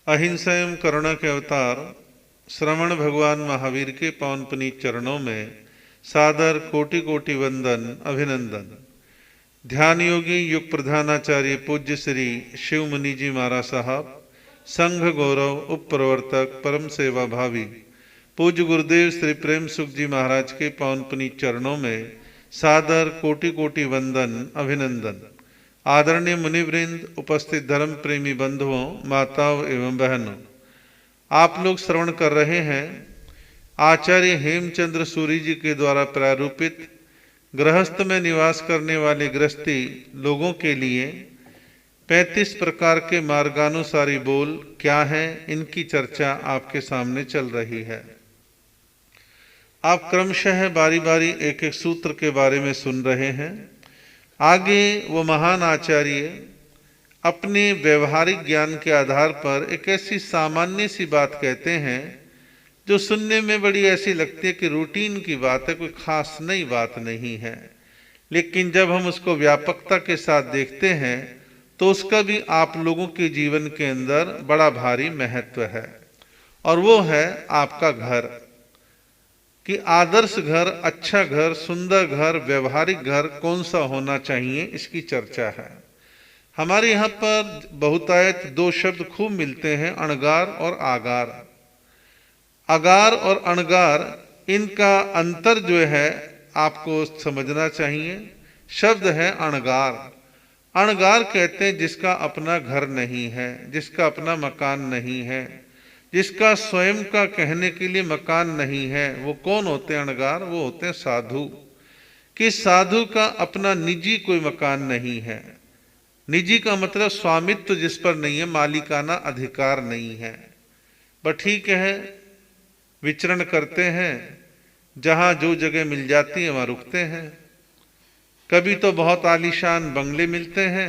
अहिंसा एवं करुणा के अवतार श्रवण भगवान महावीर के पावन पुनीत चरणों में सादर कोटि कोटि वंदन अभिनंदन। ध्यान योगी युग प्रधानाचार्य पूज्य श्री शिव मुनि जी महाराज साहब, संघ गौरव उप प्रवर्तक परम सेवा भावी पूज्य गुरुदेव श्री प्रेम सुख जी महाराज के पावन पुनीत चरणों में सादर कोटि कोटि वंदन अभिनंदन। आदरणीय मुनिवृंद, उपस्थित धर्म प्रेमी बंधुओं, माताओं एवं बहनों, आप लोग श्रवण कर रहे हैं आचार्य हेमचंद्र सूरी जी के द्वारा प्रारूपित गृहस्थ में निवास करने वाले गृहस्थी लोगों के लिए 35 प्रकार के मार्गानुसारी बोल क्या हैं, इनकी चर्चा आपके सामने चल रही है। आप क्रमशः बारी बारी एक एक सूत्र के बारे में सुन रहे हैं। आगे वो महान आचार्य अपने व्यवहारिक ज्ञान के आधार पर एक ऐसी सामान्य सी बात कहते हैं जो सुनने में बड़ी ऐसी लगती है कि रूटीन की बात है, कोई खास नई बात नहीं है, लेकिन जब हम उसको व्यापकता के साथ देखते हैं तो उसका भी आप लोगों के जीवन के अंदर बड़ा भारी महत्व है। और वो है आपका घर, कि आदर्श घर, अच्छा घर, सुंदर घर, व्यवहारिक घर कौन सा होना चाहिए, इसकी चर्चा है। हमारे यहाँ पर बहुतायत दो शब्द खूब मिलते हैं, अणगार और आगार। अगार और अणगार, इनका अंतर जो है आपको समझना चाहिए। शब्द है अणगार। अणगार कहते हैं जिसका अपना घर नहीं है, जिसका अपना मकान नहीं है, जिसका स्वयं का कहने के लिए मकान नहीं है। वो कौन होते हैं अणगार? वो होते हैं साधु। कि साधु का अपना निजी कोई मकान नहीं है। निजी का मतलब स्वामित्व जिस पर नहीं है, मालिकाना अधिकार नहीं है। पर ठीक है, विचरण करते हैं, जहां जो जगह मिल जाती है वहां रुकते हैं। कभी तो बहुत आलीशान बंगले मिलते हैं,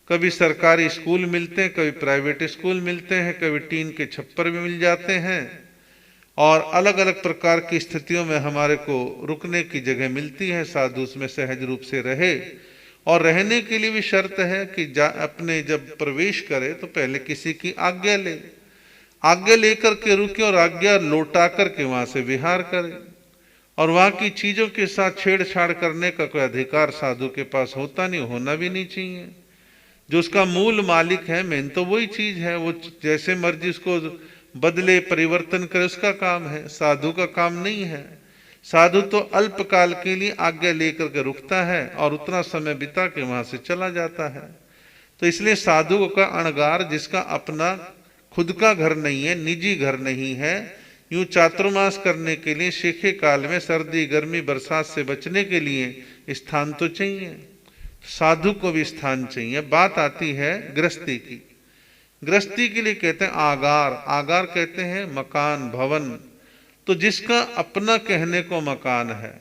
कभी सरकारी स्कूल मिलते हैं, कभी प्राइवेट स्कूल मिलते हैं, कभी टीन के छप्पर भी मिल जाते हैं, और अलग अलग प्रकार की स्थितियों में हमारे को रुकने की जगह मिलती है। साधु उसमें सहज रूप से रहे, और रहने के लिए भी शर्त है कि अपने जब प्रवेश करे तो पहले किसी की आज्ञा ले, आज्ञा लेकर के रुके और आज्ञा लौटा करके वहां से विहार करे। और वहां की चीजों के साथ छेड़छाड़ करने का कोई अधिकार साधु के पास होता नहीं, होना भी नहीं चाहिए। जो उसका मूल मालिक है, मेन तो वही चीज है, वो जैसे मर्जी उसको बदले परिवर्तन करे, उसका काम है, साधु का काम नहीं है। साधु तो अल्पकाल के लिए आज्ञा लेकर के रुकता है और उतना समय बिता के वहां से चला जाता है। तो इसलिए साधु का अणगार, जिसका अपना खुद का घर नहीं है, निजी घर नहीं है, यूं चातुर्मास करने के लिए शेखे काल में सर्दी गर्मी बरसात से बचने के लिए स्थान तो चाहिए, साधु को भी स्थान चाहिए। बात आती है गृहस्थी की। गृहस्थी के लिए कहते हैं आगार। आगार कहते हैं मकान, भवन। तो जिसका अपना कहने को मकान है,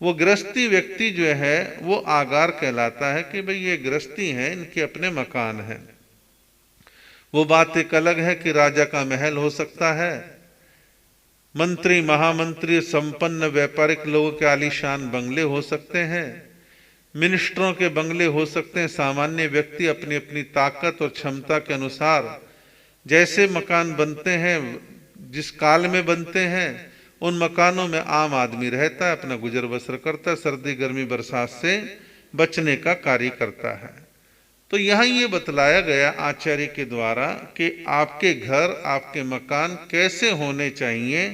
वो गृहस्थी व्यक्ति जो है वो आगार कहलाता है, कि भाई ये गृहस्थी है, इनके अपने मकान है। वो बात एक अलग है कि राजा का महल हो सकता है, मंत्री महामंत्री संपन्न व्यापारिक लोगों के आलीशान बंगले हो सकते हैं, मिनिस्टरों के बंगले हो सकते हैं। सामान्य व्यक्ति अपनी अपनी ताकत और क्षमता के अनुसार जैसे मकान बनते हैं, जिस काल में बनते हैं, उन मकानों में आम आदमी रहता है, अपना गुजर बसर करता है, सर्दी गर्मी बरसात से बचने का कार्य करता है। तो यहाँ ये बतलाया गया आचार्य के द्वारा कि आपके घर, आपके मकान कैसे होने चाहिए,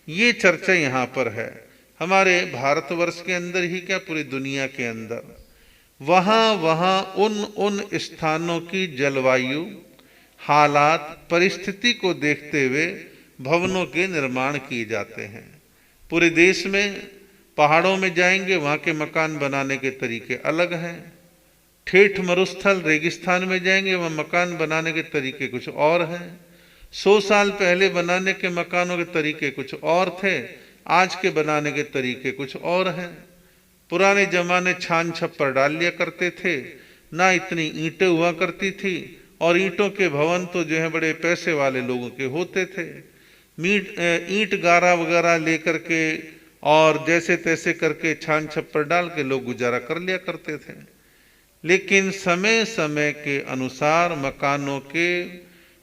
ये चर्चा यहाँ पर है। हमारे भारतवर्ष के अंदर ही क्या, पूरी दुनिया के अंदर वहां उन स्थानों की जलवायु, हालात, परिस्थिति को देखते हुए भवनों के निर्माण किए जाते हैं। पूरे देश में पहाड़ों में जाएंगे, वहां के मकान बनाने के तरीके अलग हैं। ठेठ मरुस्थल रेगिस्तान में जाएंगे, वहां मकान बनाने के तरीके कुछ और हैं। 100 साल पहले बनाने के मकानों के तरीके कुछ और थे, आज के बनाने के तरीके कुछ और हैं। पुराने जमाने छान छप्पर डाल लिया करते थे, ना इतनी ईंटें हुआ करती थी, और ईंटों के भवन तो जो है बड़े पैसे वाले लोगों के होते थे। ईंट गारा वगैरह लेकर के और जैसे तैसे करके छान छप्पर डाल के लोग गुजारा कर लिया करते थे। लेकिन समय समय के अनुसार मकानों के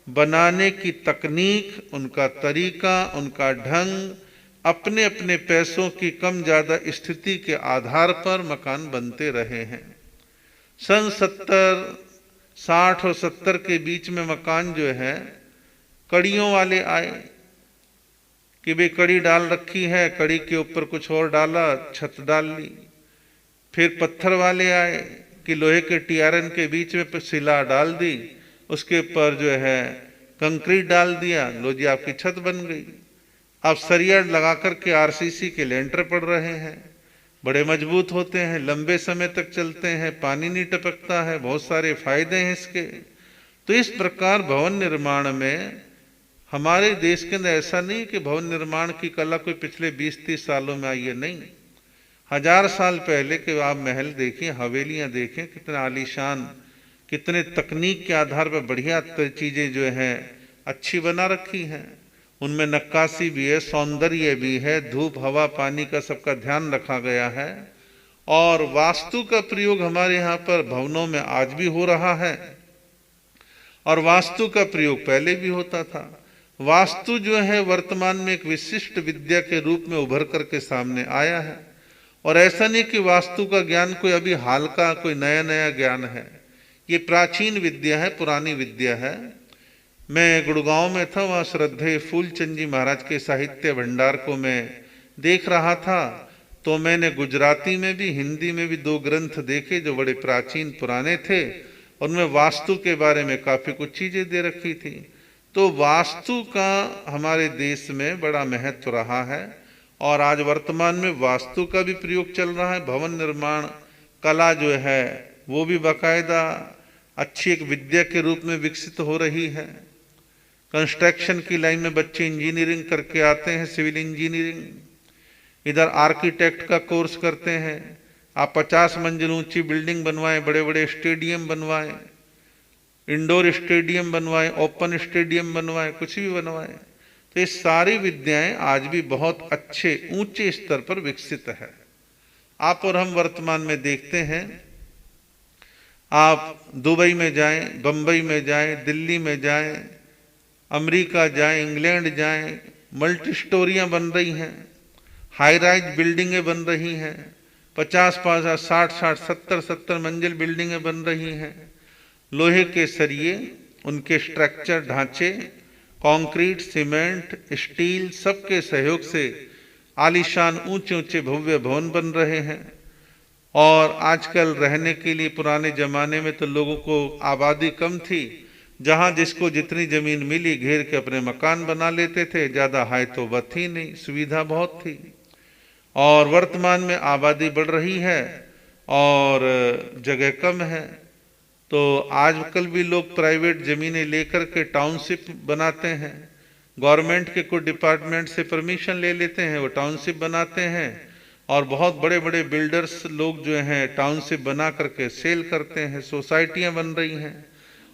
बनाने की तकनीक, उनका तरीका, उनका ढंग, अपने अपने पैसों की कम ज्यादा स्थिति के आधार पर मकान बनते रहे हैं। सन 60 और 70 के बीच में मकान जो है कड़ियों वाले आए कि भाई कड़ी डाल रखी है, कड़ी के ऊपर कुछ और डाला, छत डाल ली। फिर पत्थर वाले आए कि लोहे के टीआरएन के बीच में सिला डाल दी, उसके ऊपर जो है कंक्रीट डाल दिया, लो जी आपकी छत बन गई। अब सरिया लगा करके आरसीसी के लेंटर पड़ रहे हैं, बड़े मजबूत होते हैं, लंबे समय तक चलते हैं, पानी नहीं टपकता है, बहुत सारे फायदे हैं इसके। तो इस प्रकार भवन निर्माण में हमारे देश के अंदर ऐसा नहीं कि भवन निर्माण की कला कोई पिछले 20-30 सालों में आई है, नहीं। 1000 साल पहले के आप महल देखें, हवेलियां देखें, कितने आलीशान, कितने तकनीक के आधार पर बढ़िया चीजें जो हैं अच्छी बना रखी हैं। उनमें नक्काशी भी है, सौंदर्य भी है, धूप हवा पानी का सबका ध्यान रखा गया है। और वास्तु का प्रयोग हमारे यहाँ पर भवनों में आज भी हो रहा है, और वास्तु का प्रयोग पहले भी होता था। वास्तु जो है वर्तमान में एक विशिष्ट विद्या के रूप में उभर करके सामने आया है। और ऐसा नहीं कि वास्तु का ज्ञान कोई अभी हाल का कोई नया नया ज्ञान है, ये प्राचीन विद्या है, पुरानी विद्या है। मैं गुड़गांव में था, वहाँ श्रद्धेय फूलचंद जी महाराज के साहित्य भंडार को मैं देख रहा था, तो मैंने गुजराती में भी हिंदी में भी 2 ग्रंथ देखे जो बड़े प्राचीन पुराने थे, उनमें वास्तु के बारे में काफी कुछ चीजें दे रखी थी। तो वास्तु का हमारे देश में बड़ा महत्व रहा है, और आज वर्तमान में वास्तु का भी प्रयोग चल रहा है। भवन निर्माण कला जो है वो भी बाकायदा अच्छी एक विद्या के रूप में विकसित हो रही है। कंस्ट्रक्शन की लाइन में बच्चे इंजीनियरिंग करके आते हैं, सिविल इंजीनियरिंग, इधर आर्किटेक्ट का कोर्स करते हैं। आप 50 मंजिल ऊंची बिल्डिंग बनवाएं, बड़े बड़े स्टेडियम बनवाएं, इंडोर स्टेडियम बनवाएं, ओपन स्टेडियम बनवाएं, कुछ भी बनवाएं। तो ये सारी विद्याएं आज भी बहुत अच्छे ऊंचे स्तर पर विकसित है। आप और हम वर्तमान में देखते हैं, आप दुबई में जाएं, बंबई में जाएं, दिल्ली में जाएं, अमेरिका जाएं, इंग्लैंड जाएं, मल्टी स्टोरियां बन रही हैं, हाई राइज बिल्डिंगें बन रही हैं, 50-50, 60-60, 70-70 मंजिल बिल्डिंगें बन रही हैं। लोहे के सरिये, उनके स्ट्रक्चर ढांचे, कंक्रीट, सीमेंट, स्टील, सबके सहयोग से आलीशान ऊंचे ऊंचे भव्य भवन बन रहे हैं। और आजकल रहने के लिए, पुराने जमाने में तो लोगों को आबादी कम थी, जहां जिसको जितनी जमीन मिली घेर के अपने मकान बना लेते थे, ज्यादा हाई तो बत ही नहीं, सुविधा बहुत थी। और वर्तमान में आबादी बढ़ रही है और जगह कम है, तो आजकल भी लोग प्राइवेट जमीनें लेकर के टाउनशिप बनाते हैं। गवर्नमेंट के कुछ डिपार्टमेंट से परमिशन ले लेते हैं, वो टाउनशिप बनाते हैं, और बहुत बड़े बड़े बिल्डर्स लोग जो हैं टाउनशिप बना करके सेल करते हैं। सोसाइटियां बन रही हैं,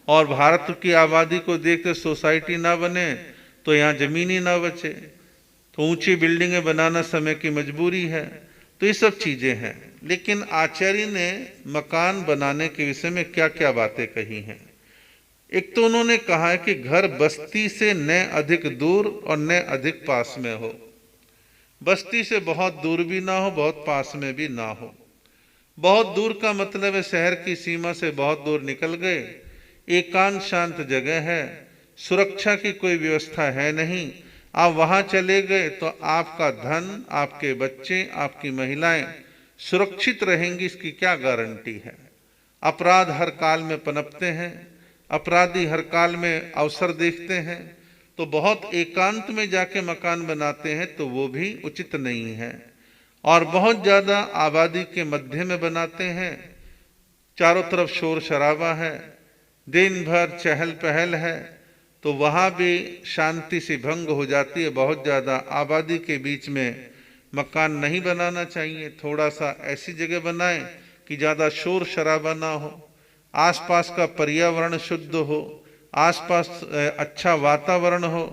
और भारत की आबादी को देखते सोसाइटी ना बने तो यहाँ जमीन ही ना बचे, तो ऊंची बिल्डिंगें बनाना समय की मजबूरी है। तो ये सब चीजें हैं। लेकिन आचार्य ने मकान बनाने के विषय में क्या क्या बातें कही हैं। एक तो उन्होंने कहा है कि घर बस्ती से न अधिक दूर और न अधिक पास में हो। बस्ती से बहुत दूर भी ना हो, बहुत पास में भी ना हो। बहुत दूर का मतलब है शहर की सीमा से बहुत दूर निकल गए, एकांत शांत जगह है, सुरक्षा की कोई व्यवस्था है नहीं, आप वहां चले गए तो आपका धन, आपके बच्चे, आपकी महिलाएं सुरक्षित रहेंगी, इसकी क्या गारंटी है। अपराध हर काल में पनपते हैं, अपराधी हर काल में अवसर देखते हैं, तो बहुत एकांत में जाके मकान बनाते हैं तो वो भी उचित नहीं है। और बहुत ज्यादा आबादी के मध्य में बनाते हैं, चारों तरफ शोर शराबा है, दिन भर चहल पहल है, तो वहां भी शांति सी भंग हो जाती है। बहुत ज्यादा आबादी के बीच में मकान नहीं बनाना चाहिए, थोड़ा सा ऐसी जगह बनाएं कि ज्यादा शोर शराबा ना हो, आसपास का पर्यावरण शुद्ध हो, आसपास अच्छा वातावरण हो।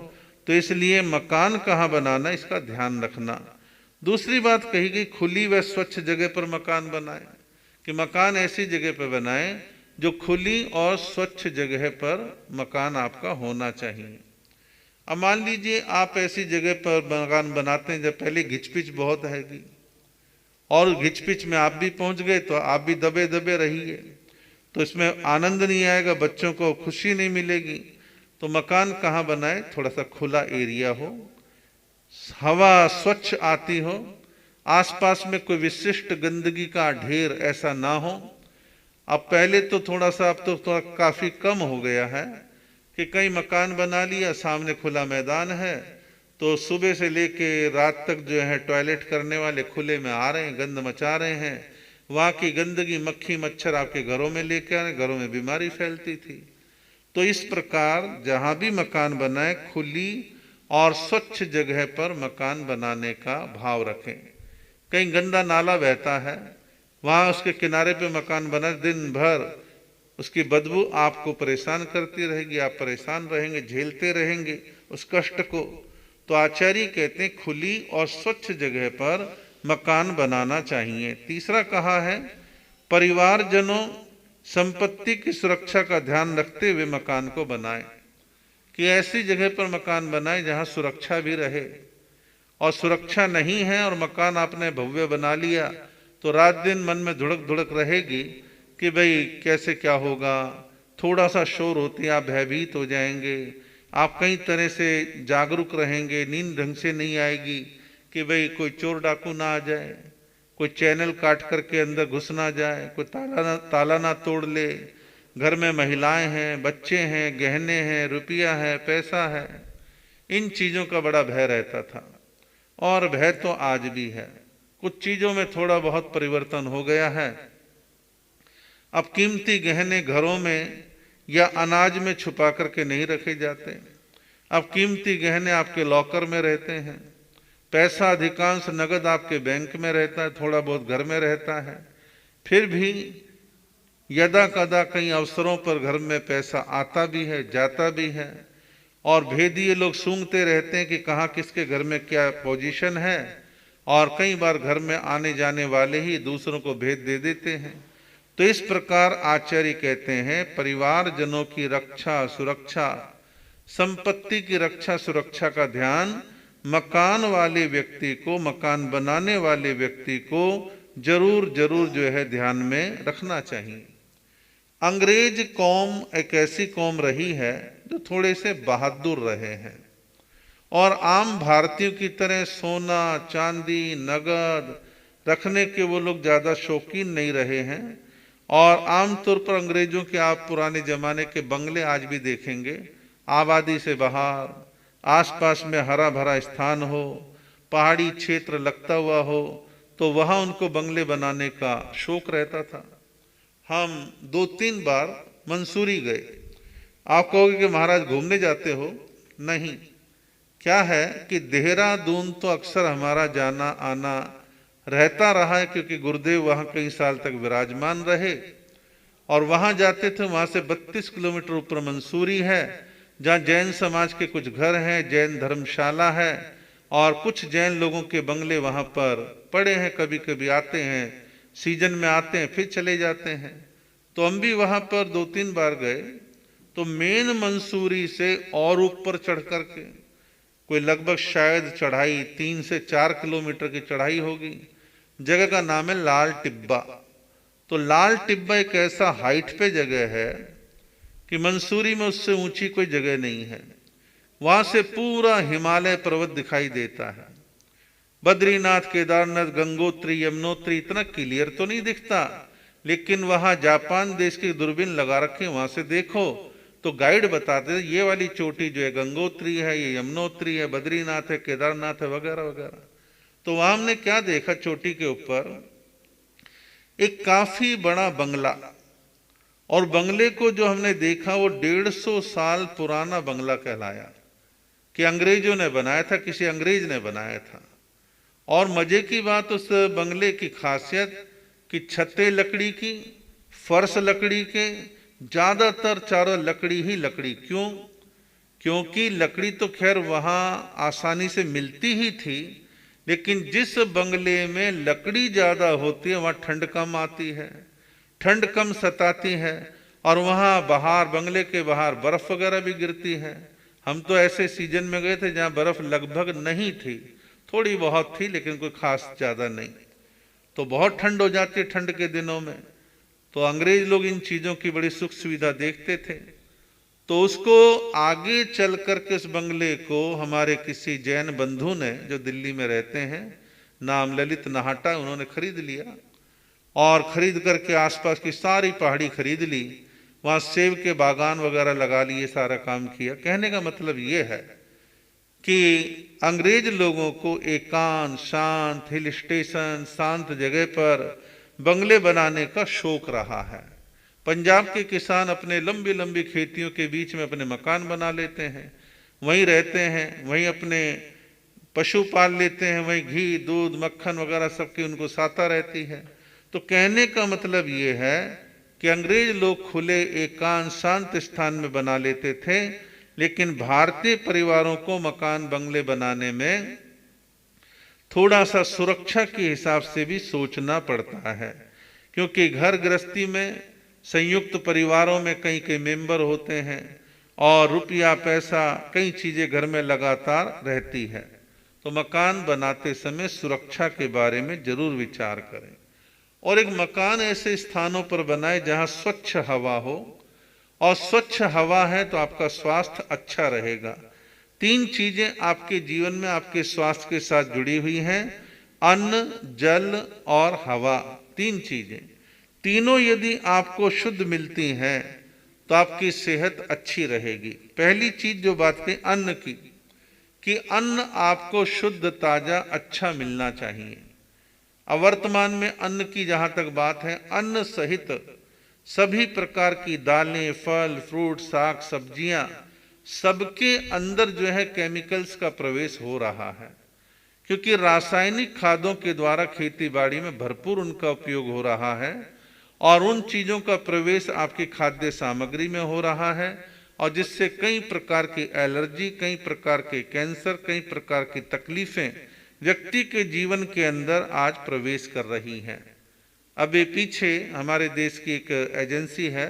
तो इसलिए मकान कहाँ बनाना, इसका ध्यान रखना। दूसरी बात कही गई, खुली व स्वच्छ जगह पर मकान बनाएं, कि मकान ऐसी जगह पर बनाएं जो खुली और स्वच्छ जगह पर मकान आपका होना चाहिए। अब मान लीजिए आप ऐसी जगह पर मकान बनाते हैं जब पहले घिचपिच बहुत हैगी और घिचपिच में आप भी पहुंच गए तो आप भी दबे दबे रहिए, तो इसमें आनंद नहीं आएगा, बच्चों को खुशी नहीं मिलेगी। तो मकान कहाँ बनाए, थोड़ा सा खुला एरिया हो, हवा स्वच्छ आती हो, आसपास में कोई विशिष्ट गंदगी का ढेर ऐसा ना हो। अब पहले तो थोड़ा सा, अब तो थोड़ा काफी कम हो गया है कि कई मकान बना लिया, सामने खुला मैदान है, तो सुबह से लेके रात तक जो है टॉयलेट करने वाले खुले में आ रहे हैं, गंद मचा रहे हैं, वहाँ की गंदगी मक्खी मच्छर आपके घरों में लेके आ रहे, घरों में बीमारी फैलती थी। तो इस प्रकार जहाँ भी मकान बनाए खुली और स्वच्छ जगह पर मकान बनाने का भाव रखें। कहीं गंदा नाला बहता है, वहाँ उसके किनारे पे मकान बना, दिन भर उसकी बदबू आपको परेशान करती रहेगी, आप परेशान रहेंगे, झेलते रहेंगे उस कष्ट को। तो आचार्य कहते हैं खुली और स्वच्छ जगह पर मकान बनाना चाहिए। तीसरा कहा है परिवारजनों संपत्ति की सुरक्षा का ध्यान रखते हुए मकान को बनाएं, कि ऐसी जगह पर मकान बनाएं जहां सुरक्षा भी रहे। और सुरक्षा नहीं है और मकान आपने भव्य बना लिया तो रात दिन मन में धुड़क धुड़क रहेगी कि भाई कैसे क्या होगा, थोड़ा सा शोर होती है आप भयभीत हो जाएंगे, आप कई तरह से जागरूक रहेंगे, नींद ढंग से नहीं आएगी कि भाई कोई चोर डाकू ना आ जाए, कोई चैनल काट करके अंदर घुस ना जाए, कोई ताला ना तोड़ ले, घर में महिलाएं हैं, बच्चे हैं, गहने हैं, रुपया है, पैसा है, इन चीज़ों का बड़ा भय रहता था और भय तो आज भी है। कुछ चीज़ों में थोड़ा बहुत परिवर्तन हो गया है। अब कीमती गहने घरों में या अनाज में छुपा करके नहीं रखे जाते, अब कीमती गहने आपके लॉकर में रहते हैं, पैसा अधिकांश नगद आपके बैंक में रहता है, थोड़ा बहुत घर में रहता है। फिर भी यदा कदा कई अवसरों पर घर में पैसा आता भी है, जाता भी है, और भेदिए लोग सूंघते रहते हैं कि कहाँ किसके घर में क्या पोजीशन है, और कई बार घर में आने जाने वाले ही दूसरों को भेद दे देते हैं। तो इस प्रकार आचार्य कहते हैं परिवारजनों की रक्षा सुरक्षा, संपत्ति की रक्षा सुरक्षा का ध्यान मकान वाले व्यक्ति को, मकान बनाने वाले व्यक्ति को जरूर जरूर जो है ध्यान में रखना चाहिए। अंग्रेज कौम एक ऐसी कौम रही है जो थोड़े से बहादुर रहे हैं और आम भारतीयों की तरह सोना चांदी नगद रखने के वो लोग ज्यादा शौकीन नहीं रहे हैं। और आमतौर पर अंग्रेजों के आप पुराने जमाने के बंगले आज भी देखेंगे, आबादी से बाहर, आसपास में हरा भरा स्थान हो, पहाड़ी क्षेत्र लगता हुआ हो, तो वहां उनको बंगले बनाने का शौक रहता था। हम 2-3 बार मंसूरी गए। आप कहोगे कि महाराज घूमने जाते हो? नहीं, क्या है कि देहरादून तो अक्सर हमारा जाना आना रहता रहा है, क्योंकि गुरुदेव वहां कई साल तक विराजमान रहे और वहां जाते थे। वहां से 32 किलोमीटर ऊपर मंसूरी है, जहां जैन समाज के कुछ घर हैं, जैन धर्मशाला है और कुछ जैन लोगों के बंगले वहां पर पड़े हैं। कभी कभी आते हैं, सीजन में आते हैं, फिर चले जाते हैं। तो हम भी वहां पर 2-3 बार गए। तो मेन मंसूरी से और ऊपर चढ़ करके कोई लगभग शायद चढ़ाई 3 से 4 किलोमीटर की चढ़ाई होगी। जगह का नाम है लाल टिब्बा। तो लाल टिब्बा एक ऐसा हाइट पे जगह है कि मंसूरी में उससे ऊंची कोई जगह नहीं है। वहां से पूरा हिमालय पर्वत दिखाई देता है। बद्रीनाथ, केदारनाथ, गंगोत्री, यमुनोत्री इतना क्लियर तो नहीं दिखता, लेकिन वहां जापान देश की दूरबीन लगा रखे, वहां से देखो तो गाइड बताते हैं ये वाली चोटी जो है गंगोत्री है, ये यमुनोत्री है, बद्रीनाथ है, केदारनाथ है, वगैरह वगैरह। तो वहां हमने क्या देखा, चोटी के ऊपर एक काफी बड़ा बंगला, और बंगले को जो हमने देखा वो 150 साल पुराना बंगला कहलाया कि अंग्रेजों ने बनाया था, किसी अंग्रेज ने बनाया था। और मजे की बात उस बंगले की खासियत कि छतें लकड़ी की, फर्श लकड़ी के, ज्यादातर चारों लकड़ी ही लकड़ी। क्यों? क्योंकि लकड़ी तो खैर वहां आसानी से मिलती ही थी, लेकिन जिस बंगले में लकड़ी ज्यादा होती है वहां ठंड कम आती है, ठंड कम सताती है, और वहाँ बाहर, बंगले के बाहर बर्फ़ वगैरह भी गिरती है। हम तो ऐसे सीजन में गए थे जहाँ बर्फ़ लगभग नहीं थी, थोड़ी बहुत थी, लेकिन कोई खास ज़्यादा नहीं। तो बहुत ठंड हो जाती है ठंड के दिनों में। तो अंग्रेज लोग इन चीज़ों की बड़ी सुख सुविधा देखते थे। तो उसको आगे चल करके उस बंगले को हमारे किसी जैन बंधु ने, जो दिल्ली में रहते हैं, नाम ललित नाहटा, उन्होंने खरीद लिया। और खरीद करके आसपास की सारी पहाड़ी खरीद ली, वहाँ सेब के बागान वगैरह लगा लिए, सारा काम किया। कहने का मतलब ये है कि अंग्रेज लोगों को एकांत, शांत, हिल स्टेशन, शांत जगह पर बंगले बनाने का शौक रहा है। पंजाब के किसान अपने लंबी लंबी खेतियों के बीच में अपने मकान बना लेते हैं, वहीं रहते हैं, वहीं अपने पशु पाल लेते हैं, वहीं घी, दूध, मक्खन वगैरह सबकी उनको साता रहती है। तो कहने का मतलब ये है कि अंग्रेज लोग खुले एकांत शांत स्थान में बना लेते थे, लेकिन भारतीय परिवारों को मकान बंगले बनाने में थोड़ा सा सुरक्षा के हिसाब से भी सोचना पड़ता है, क्योंकि घर गृहस्थी में, संयुक्त परिवारों में कई कई मेंबर होते हैं और रुपया पैसा कई चीजें घर में लगातार रहती है। तो मकान बनाते समय सुरक्षा के बारे में जरूर विचार करें और एक मकान ऐसे स्थानों पर बनाए जहां स्वच्छ हवा हो, और स्वच्छ हवा है तो आपका स्वास्थ्य अच्छा रहेगा। 3 चीजें आपके जीवन में आपके स्वास्थ्य के साथ जुड़ी हुई हैं, अन्न, जल और हवा। 3 चीजें, तीनों यदि आपको शुद्ध मिलती हैं तो आपकी सेहत अच्छी रहेगी। पहली चीज जो बात की अन्न की, कि अन्न आपको शुद्ध, ताजा, अच्छा मिलना चाहिए। अब वर्तमान में अन्न की जहां तक बात है, अन्न सहित सभी प्रकार की दालें, फल, फ्रूट, साग, सब्जियां, सबके अंदर जो है केमिकल्स का प्रवेश हो रहा है, क्योंकि रासायनिक खादों के द्वारा खेती बाड़ी में भरपूर उनका उपयोग हो रहा है और उन चीजों का प्रवेश आपकी खाद्य सामग्री में हो रहा है, और जिससे कई प्रकार की एलर्जी, कई प्रकार के कैंसर, कई प्रकार की तकलीफें व्यक्ति के जीवन के अंदर आज प्रवेश कर रही हैं। अभी पीछे हमारे देश की एक एजेंसी है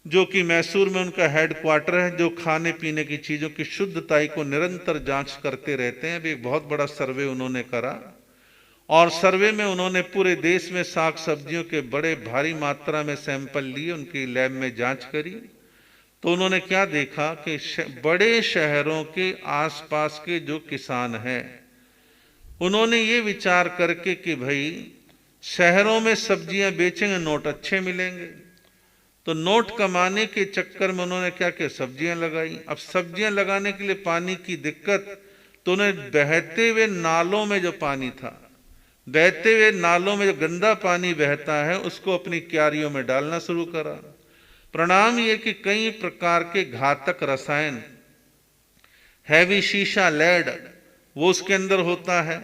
जो कि मैसूर में उनका हेडक्वार्टर है, जो खाने पीने की चीजों की शुद्धताई को निरंतर जांच करते रहते हैं। अभी एक बहुत बड़ा सर्वे उन्होंने करा और सर्वे में उन्होंने पूरे देश में साग सब्जियों के बड़े भारी मात्रा में सैंपल लिए, उनकी लैब में जांच करी। तो उन्होंने क्या देखा कि बड़े शहरों के आसपास के जो किसान हैं, उन्होंने ये विचार करके कि भाई शहरों में सब्जियां बेचेंगे, नोट अच्छे मिलेंगे, तो नोट कमाने के चक्कर में उन्होंने क्या किया, सब्जियां लगाई। अब सब्जियां लगाने के लिए पानी की दिक्कत, तो उन्हें बहते हुए नालों में जो पानी था, बहते हुए नालों में जो गंदा पानी बहता है, उसको अपनी क्यारियों में डालना शुरू करा। परिणाम ये कि कई प्रकार के घातक रसायन, हैवी शीशा, लेड, वो उसके अंदर होता है,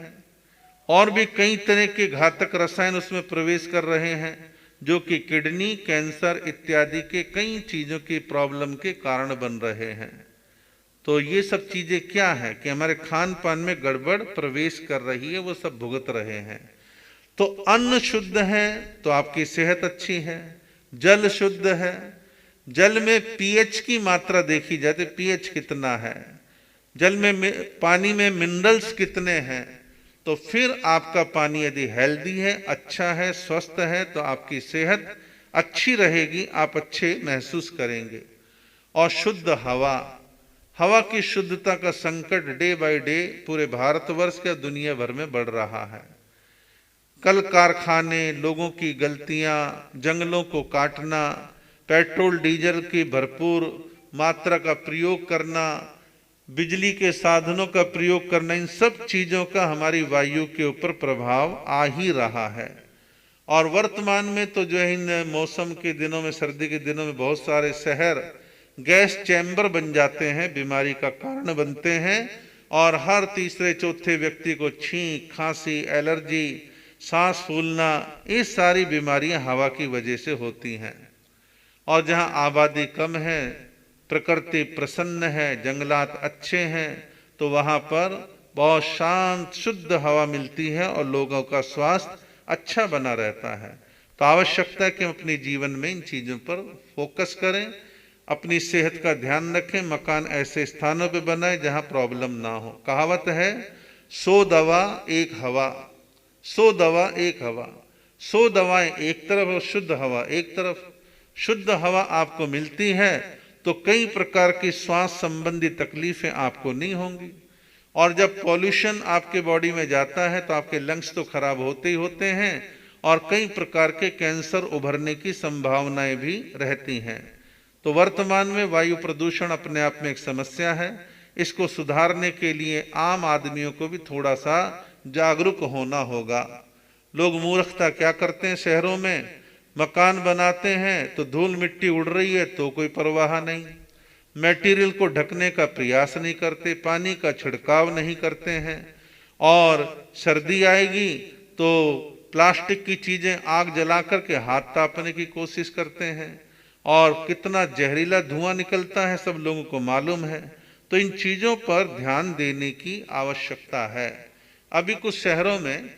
और भी कई तरह के घातक रसायन उसमें प्रवेश कर रहे हैं, जो कि किडनी, कैंसर इत्यादि के कई चीजों की प्रॉब्लम के कारण बन रहे हैं। तो ये सब चीजें क्या है कि हमारे खान पान में गड़बड़ प्रवेश कर रही है, वो सब भुगत रहे हैं। तो अन्न शुद्ध है तो आपकी सेहत अच्छी है, जल शुद्ध है, जल में पीएच की मात्रा देखी जाए तो पीएच कितना है, जल में, पानी में मिनरल्स कितने हैं, तो फिर आपका पानी यदि हेल्दी है, अच्छा है, स्वस्थ है, तो आपकी सेहत अच्छी रहेगी, आप अच्छे महसूस करेंगे। और शुद्ध हवा, हवा की शुद्धता का संकट डे बाय डे पूरे भारतवर्ष का दुनिया भर में बढ़ रहा है। कल कारखाने, लोगों की गलतियां, जंगलों को काटना, पेट्रोल डीजल की भरपूर मात्रा का प्रयोग करना, बिजली के साधनों का प्रयोग करना, इन सब चीजों का हमारी वायु के ऊपर प्रभाव आ ही रहा है। और वर्तमान में तो जो है इन मौसम के दिनों में, सर्दी के दिनों में बहुत सारे शहर गैस चैम्बर बन जाते हैं, बीमारी का कारण बनते हैं, और हर तीसरे चौथे व्यक्ति को छींक, खांसी, एलर्जी, सांस फूलना, ये सारी बीमारियां हवा की वजह से होती हैं। और जहां आबादी कम है, प्रकृति प्रसन्न है, जंगलात अच्छे हैं, तो वहां पर बहुत शांत शुद्ध हवा मिलती है और लोगों का स्वास्थ्य अच्छा बना रहता है। तो आवश्यकता है कि हम अपने जीवन में इन चीज़ों पर फोकस करें, अपनी सेहत का ध्यान रखें, मकान ऐसे स्थानों पे बनाए जहां प्रॉब्लम ना हो। कहावत है 100 दवा एक हवा, 100 दवा एक हवा, 100 दवाएं एक तरफ और शुद्ध हवा एक तरफ। शुद्ध हवा आपको मिलती है तो कई प्रकार की श्वास संबंधी तकलीफें आपको नहीं होंगी, और जब पॉल्यूशन आपके बॉडी में जाता है तो आपके लंग्स तो खराब होते ही होते हैं और कई प्रकार के कैंसर उभरने की संभावनाएं भी रहती हैं। तो वर्तमान में वायु प्रदूषण अपने आप में एक समस्या है। इसको सुधारने के लिए आम आदमियों को भी थोड़ा सा जागरूक होना होगा। लोग मूर्खता क्या करते हैं, शहरों में मकान बनाते हैं तो धूल मिट्टी उड़ रही है तो कोई परवाह नहीं, मटेरियल को ढकने का प्रयास नहीं करते, पानी का छिड़काव नहीं करते हैं, और सर्दी आएगी तो प्लास्टिक की चीजें आग जला करके हाथ तापने की कोशिश करते हैं, और कितना जहरीला धुआं निकलता है सब लोगों को मालूम है। तो इन चीजों पर ध्यान देने की आवश्यकता है। अभी कुछ शहरों में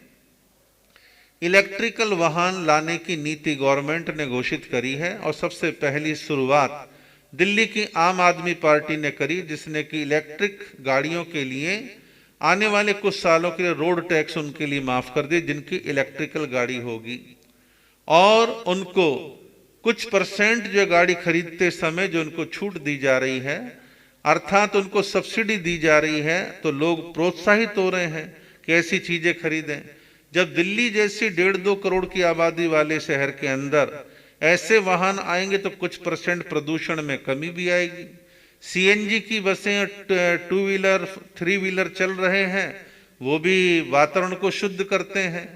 इलेक्ट्रिकल वाहन लाने की नीति गवर्नमेंट ने घोषित करी है, और सबसे पहली शुरुआत दिल्ली की आम आदमी पार्टी ने करी, जिसने कि इलेक्ट्रिक गाड़ियों के लिए आने वाले कुछ सालों के लिए रोड टैक्स उनके लिए माफ कर दिए जिनकी इलेक्ट्रिकल गाड़ी होगी, और उनको कुछ परसेंट जो गाड़ी खरीदते समय जो उनको छूट दी जा रही है, अर्थात उनको सब्सिडी दी जा रही है, तो लोग प्रोत्साहित हो रहे हैं कि ऐसी चीजें खरीदें। जब दिल्ली जैसी 1.5-2 करोड़ की आबादी वाले शहर के अंदर ऐसे वाहन आएंगे तो कुछ परसेंट प्रदूषण में कमी भी आएगी। सीएनजी की बसें, 2 व्हीलर 3 व्हीलर चल रहे हैं, वो भी वातावरण को शुद्ध करते हैं।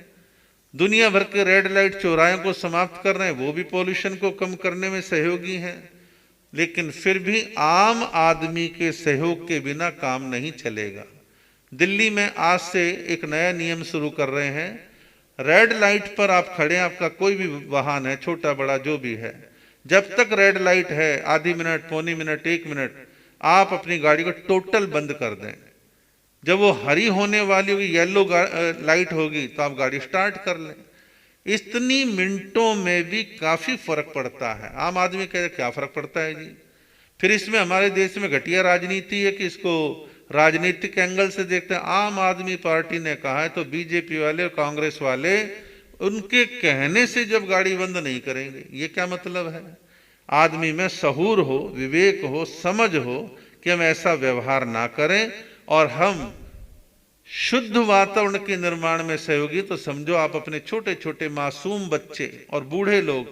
दुनिया भर के रेड लाइट चौराहों को समाप्त कर रहे हैं, वो भी पॉल्यूशन को कम करने में सहयोगी हैं। लेकिन फिर भी आम आदमी के सहयोग के बिना काम नहीं चलेगा। दिल्ली में आज से एक नया नियम शुरू कर रहे हैं, रेड लाइट पर आप खड़े हैं, आपका कोई भी वाहन है, छोटा बड़ा जो भी है, जब तक रेड लाइट है, आधी मिनट, पौनी मिनट, 1 मिनट, आप अपनी गाड़ी को टोटल बंद कर दें। जब वो हरी होने वाली होगी, येलो लाइट होगी, तो आप गाड़ी स्टार्ट कर लें। इतनी मिनटों में भी काफी फर्क पड़ता है। आम आदमी कहते क्या फर्क पड़ता है जी। फिर इसमें हमारे देश में घटिया राजनीति है कि इसको राजनीतिक एंगल से देखते हैं। आम आदमी पार्टी ने कहा है तो बीजेपी वाले और कांग्रेस वाले उनके कहने से जब गाड़ी बंद नहीं करेंगे, ये क्या मतलब है। आदमी में सहूर हो, विवेक हो, समझ हो कि हम ऐसा व्यवहार ना करें और हम शुद्ध वातावरण के निर्माण में सहयोगी। तो समझो आप अपने छोटे छोटे मासूम बच्चे और बूढ़े लोग,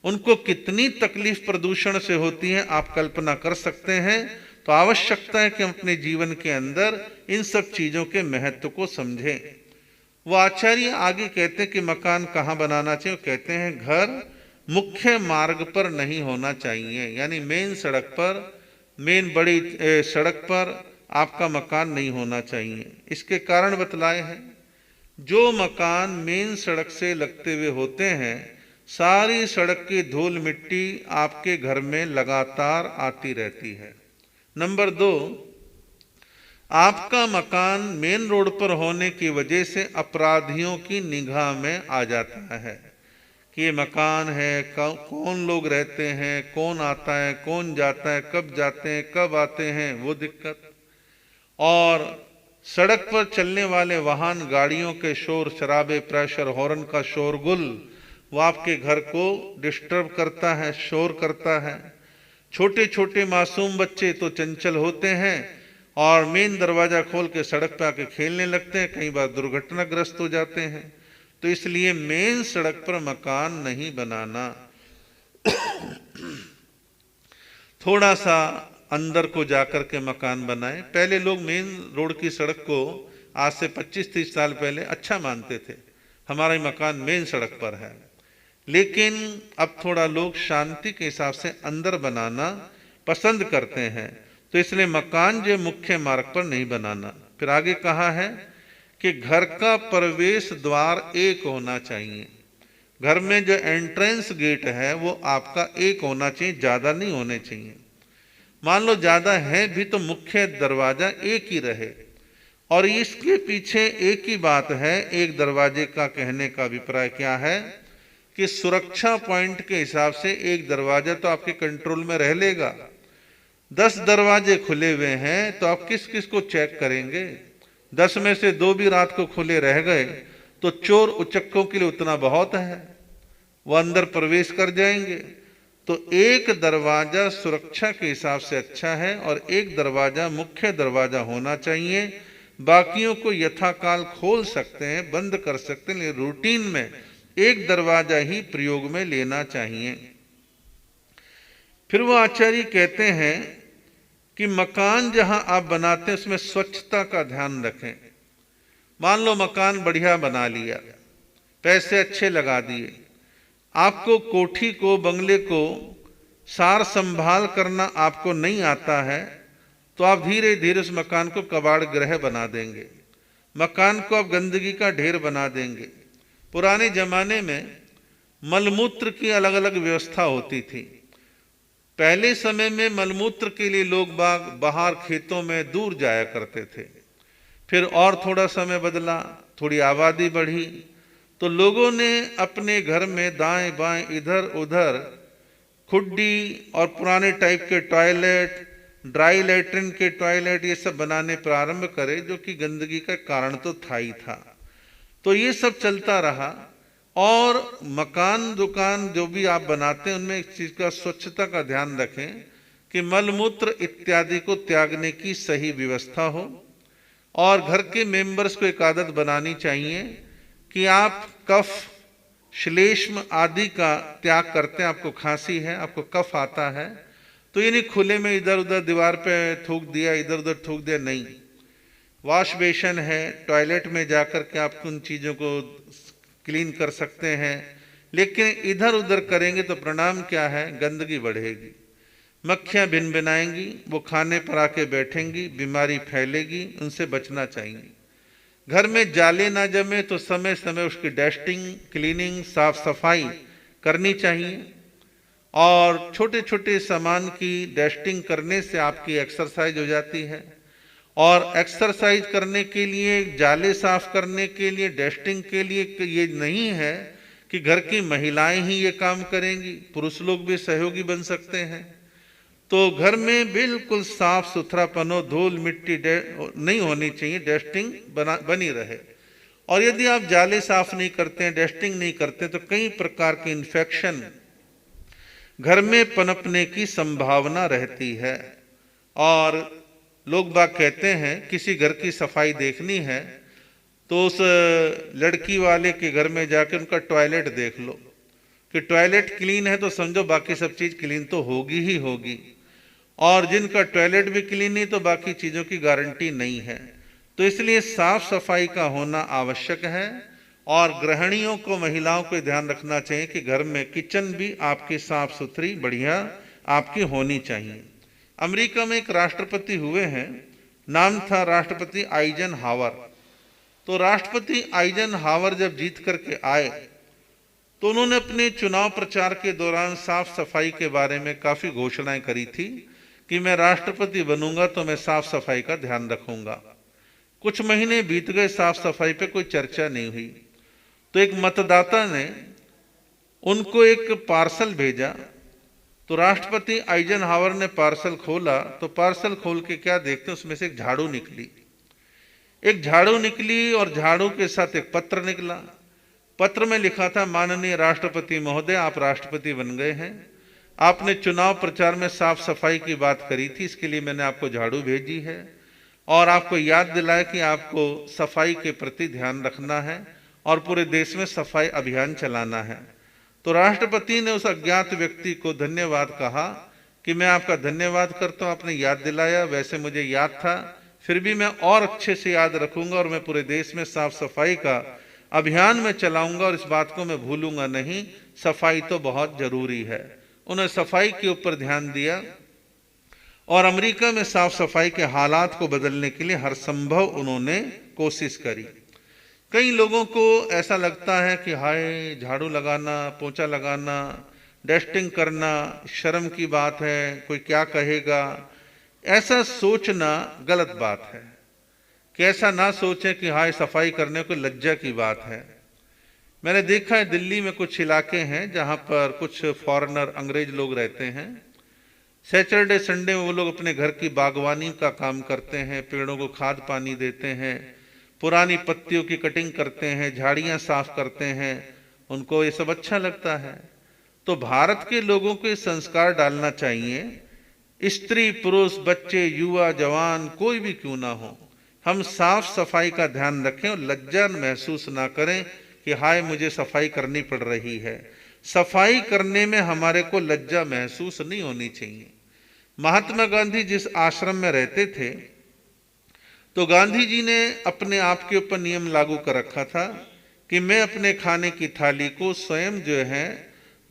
उनको कितनी तकलीफ प्रदूषण से होती है आप कल्पना कर सकते हैं। तो आवश्यकता है कि हम अपने जीवन के अंदर इन सब चीजों के महत्व को समझें। वो आचार्य आगे कहते हैं कि मकान कहाँ बनाना चाहिए। कहते हैं घर मुख्य मार्ग पर नहीं होना चाहिए, यानी मेन सड़क पर, मेन बड़ी सड़क पर आपका मकान नहीं होना चाहिए। इसके कारण बतलाए हैं। जो मकान मेन सड़क से लगते हुए होते हैं, सारी सड़क की धूल मिट्टी आपके घर में लगातार आती रहती है। नंबर 2, आपका मकान मेन रोड पर होने की वजह से अपराधियों की निगाह में आ जाता है कि ये मकान है, कौन लोग रहते हैं, कौन आता है, कौन जाता है, कब जाते हैं, कब आते हैं, वो दिक्कत। और सड़क पर चलने वाले वाहन, गाड़ियों के शोर शराबे, प्रेशर हॉर्न का शोरगुल, वो आपके घर को डिस्टर्ब करता है, शोर करता है। छोटे छोटे मासूम बच्चे तो चंचल होते हैं और मेन दरवाजा खोल के सड़क पे आके खेलने लगते हैं, कई बार दुर्घटनाग्रस्त हो जाते हैं। तो इसलिए मेन सड़क पर मकान नहीं बनाना। थोड़ा सा अंदर को जाकर के मकान बनाएं। पहले लोग मेन रोड की सड़क को आज से 25-30 साल पहले अच्छा मानते थे, हमारा मकान मेन सड़क पर है। लेकिन अब थोड़ा लोग शांति के हिसाब से अंदर बनाना पसंद करते हैं, तो इसलिए मकान जो मुख्य मार्ग पर नहीं बनाना। फिर आगे कहा है कि घर का प्रवेश द्वार एक होना चाहिए। घर में जो एंट्रेंस गेट है वो आपका एक होना चाहिए, ज्यादा नहीं होने चाहिए। मान लो ज्यादा है भी तो मुख्य दरवाजा एक ही रहे। और इसके पीछे एक ही बात है, एक दरवाजे का कहने का अभिप्राय क्या है, कि सुरक्षा पॉइंट के हिसाब से एक दरवाजा तो आपके कंट्रोल में रह लेगा, 10 दरवाजे खुले हुए हैं तो आप किस किस को चेक करेंगे? 10 में से 2 भी रात को खुले रह गए तो चोर उचक्कों के लिए उतना बहुत है, वो अंदर प्रवेश कर जाएंगे। तो एक दरवाजा सुरक्षा के हिसाब से अच्छा है और एक दरवाजा मुख्य दरवाजा होना चाहिए। बाकियों को यथाकाल खोल सकते हैं, बंद कर सकते हैं, लेकिन रूटीन में एक दरवाजा ही प्रयोग में लेना चाहिए। फिर वो आचार्य कहते हैं कि मकान जहां आप बनाते हैं उसमें स्वच्छता का ध्यान रखें। मान लो मकान बढ़िया बना लिया, पैसे अच्छे लगा दिए, आपको कोठी को, बंगले को सार संभाल करना आपको नहीं आता है, तो आप धीरे धीरे उस मकान को कबाड़ गृह बना देंगे, मकान को आप गंदगी का ढेर बना देंगे। पुराने जमाने में मलमूत्र की अलग अलग व्यवस्था होती थी। पहले समय में मलमूत्र के लिए लोग बाग बाहर खेतों में दूर जाया करते थे। फिर और थोड़ा समय बदला, थोड़ी आबादी बढ़ी, तो लोगों ने अपने घर में दाएं बाएं इधर उधर खुड्डी और पुराने टाइप के टॉयलेट, ड्राई लेटरिन के टॉयलेट, ये सब बनाने प्रारंभ करे, जो कि गंदगी का कारण तो था ही था। तो ये सब चलता रहा और मकान दुकान जो भी आप बनाते हैं उनमें इस चीज का, स्वच्छता का ध्यान रखें कि मलमूत्र इत्यादि को त्यागने की सही व्यवस्था हो। और घर के मेंबर्स को एक आदत बनानी चाहिए कि आप कफ, श्लेष्म आदि का त्याग करते हैं। आपको खांसी है, आपको कफ आता है, तो ये नहीं खुले में इधर उधर दीवार पे थूक दिया, इधर उधर थूक दिया, नहीं। वॉश बेसिन है, टॉयलेट में जाकर के आप उन चीज़ों को क्लीन कर सकते हैं, लेकिन इधर उधर करेंगे तो परिणाम क्या है? गंदगी बढ़ेगी, मक्खियां भिनभिनाएंगी, वो खाने पर आके बैठेंगी, बीमारी फैलेगी, उनसे बचना चाहिए। घर में जाले ना जमे तो समय समय उसकी डस्टिंग, क्लीनिंग, साफ सफाई करनी चाहिए। और छोटे छोटे सामान की डस्टिंग करने से आपकी एक्सरसाइज हो जाती है। और एक्सरसाइज करने के लिए, जाले साफ करने के लिए, डस्टिंग के लिए ये नहीं है कि घर की महिलाएं ही ये काम करेंगी, पुरुष लोग भी सहयोगी बन सकते हैं। तो घर में बिल्कुल साफ सुथरापन हो, धूल मिट्टी नहीं होनी चाहिए, डस्टिंग बनी रहे। और यदि आप जाले साफ नहीं करते हैं, डस्टिंग नहीं करते, तो कई प्रकार के इन्फेक्शन घर में पनपने की संभावना रहती है। और लोग बाग कहते हैं किसी घर की सफाई देखनी है तो उस लड़की वाले के घर में जाकर उनका टॉयलेट देख लो कि टॉयलेट क्लीन है तो समझो बाकी सब चीज क्लीन तो होगी ही होगी। और जिनका टॉयलेट भी क्लीन नहीं तो बाकी चीजों की गारंटी नहीं है। तो इसलिए साफ सफाई का होना आवश्यक है। और गृहिणियों को, महिलाओं को ध्यान रखना चाहिए कि घर में किचन भी आपकी साफ सुथरी बढ़िया आपकी होनी चाहिए। अमेरिका में एक राष्ट्रपति हुए हैं, नाम था राष्ट्रपति आइजनहावर। तो राष्ट्रपति आइजनहावर जब जीत करके आए तो उन्होंने अपने चुनाव प्रचार के दौरान साफ सफाई के बारे में काफी घोषणाएं करी थी कि मैं राष्ट्रपति बनूंगा तो मैं साफ सफाई का ध्यान रखूंगा। कुछ महीने बीत गए, साफ सफाई पे कोई चर्चा नहीं हुई। तो एक मतदाता ने उनको एक पार्सल भेजा। तो राष्ट्रपति आइजनहावर ने पार्सल खोला तो पार्सल खोल के क्या देखते, उसमें से एक झाड़ू निकली। एक झाड़ू निकली और झाड़ू के साथ एक पत्र निकला। पत्र में लिखा था, माननीय राष्ट्रपति महोदय, आप राष्ट्रपति बन गए हैं। आपने चुनाव प्रचार में साफ सफाई की बात करी थी, इसके लिए मैंने आपको झाड़ू भेजी है और आपको याद दिलाया कि आपको सफाई के प्रति ध्यान रखना है और पूरे देश में सफाई अभियान चलाना है। तो राष्ट्रपति ने उस अज्ञात व्यक्ति को धन्यवाद कहा कि मैं आपका धन्यवाद करता हूं, आपने याद दिलाया, वैसे मुझे याद था, फिर भी मैं और अच्छे से याद रखूंगा और मैं पूरे देश में साफ सफाई का अभियान में चलाऊंगा और इस बात को मैं भूलूंगा नहीं। सफाई तो बहुत जरूरी है। उन्होंने सफाई के ऊपर ध्यान दिया और अमेरिका में साफ सफाई के हालात को बदलने के लिए हर संभव उन्होंने कोशिश करी। कई लोगों को ऐसा लगता है कि हाय, झाड़ू लगाना, पोंछा लगाना, डस्टिंग करना शर्म की बात है, कोई क्या कहेगा। ऐसा सोचना गलत बात है कि ऐसा ना सोचें कि हाय सफाई करने को लज्जा की बात है। मैंने देखा है दिल्ली में कुछ इलाके हैं जहां पर कुछ फॉरेनर अंग्रेज लोग रहते हैं। सैटरडे संडे में वो लोग अपने घर की बागवानी का काम करते हैं, पेड़ों को खाद पानी देते हैं, पुरानी पत्तियों की कटिंग करते हैं, झाड़ियां साफ करते हैं। उनको ये सब अच्छा लगता है। तो भारत के लोगों को ये संस्कार डालना चाहिए, स्त्री पुरुष बच्चे युवा जवान कोई भी क्यों ना हो, हम साफ सफाई का ध्यान रखें और लज्जा महसूस ना करें कि हाय मुझे सफाई करनी पड़ रही है। सफाई करने में हमारे को लज्जा महसूस नहीं होनी चाहिए। महात्मा गांधी जिस आश्रम में रहते थे, तो गांधी जी ने अपने आप के ऊपर नियम लागू कर रखा था कि मैं अपने खाने की थाली को स्वयं जो है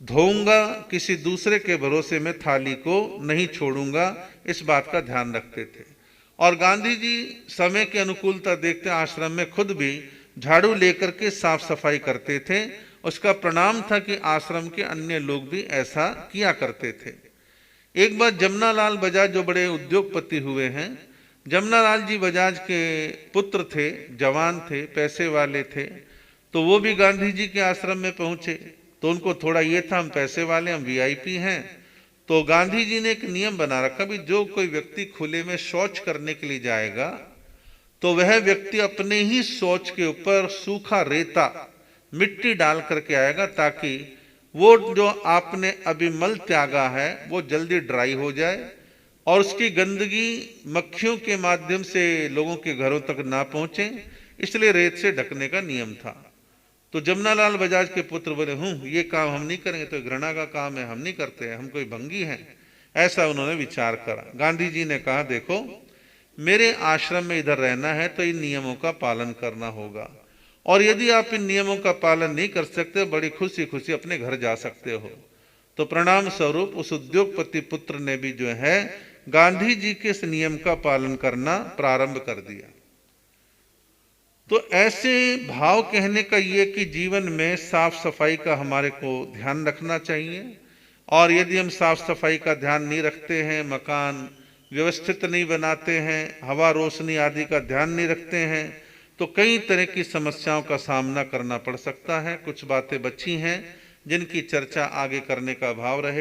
धोऊंगा, किसी दूसरे के भरोसे में थाली को नहीं छोड़ूंगा, इस बात का ध्यान रखते थे। और गांधी जी समय की अनुकूलता देखते आश्रम में खुद भी झाड़ू लेकर के साफ सफाई करते थे। उसका प्रणाम था कि आश्रम के अन्य लोग भी ऐसा किया करते थे। एक बार जमनालाल बजाज जो बड़े उद्योगपति हुए हैं, जमनालाल जी बजाज के पुत्र थे, जवान थे, पैसे वाले थे। तो वो भी गांधी जी के आश्रम में पहुंचे। तो उनको थोड़ा ये था हम पैसे वाले, हम वीआईपी हैं। तो गांधी जी ने एक नियम बना रखा भी जो कोई व्यक्ति खुले में शौच करने के लिए जाएगा तो वह व्यक्ति अपने ही शौच के ऊपर सूखा रेता मिट्टी डाल करके आएगा, ताकि वो जो आपने अभी मल त्यागा है वो जल्दी ड्राई हो जाए और उसकी गंदगी मक्खियों के माध्यम से लोगों के घरों तक ना पहुंचे। इसलिए रेत से ढकने का नियम था। तो जमनालाल बजाज के पुत्र बोले ये काम हम नहीं करेंगे, तो घृणा का काम है, हम नहीं करते हैं, हम कोई भंगी हैं। ऐसा उन्होंने विचार करा। गांधी जी ने कहा देखो मेरे आश्रम में इधर रहना है तो इन नियमों का पालन करना होगा, और यदि आप इन नियमों का पालन नहीं कर सकते बड़ी खुशी खुशी अपने घर जा सकते हो। तो प्रणाम स्वरूप उस उद्योगपति पुत्र ने भी जो है गांधी जी के इस नियम का पालन करना प्रारंभ कर दिया। तो ऐसे भाव कहने का ये कि जीवन में साफ सफाई का हमारे को ध्यान रखना चाहिए, और यदि हम साफ सफाई का ध्यान नहीं रखते हैं, मकान व्यवस्थित नहीं बनाते हैं, हवा रोशनी आदि का ध्यान नहीं रखते हैं, तो कई तरह की समस्याओं का सामना करना पड़ सकता है। कुछ बातें बची हैं जिनकी चर्चा आगे करने का भाव रहेगा।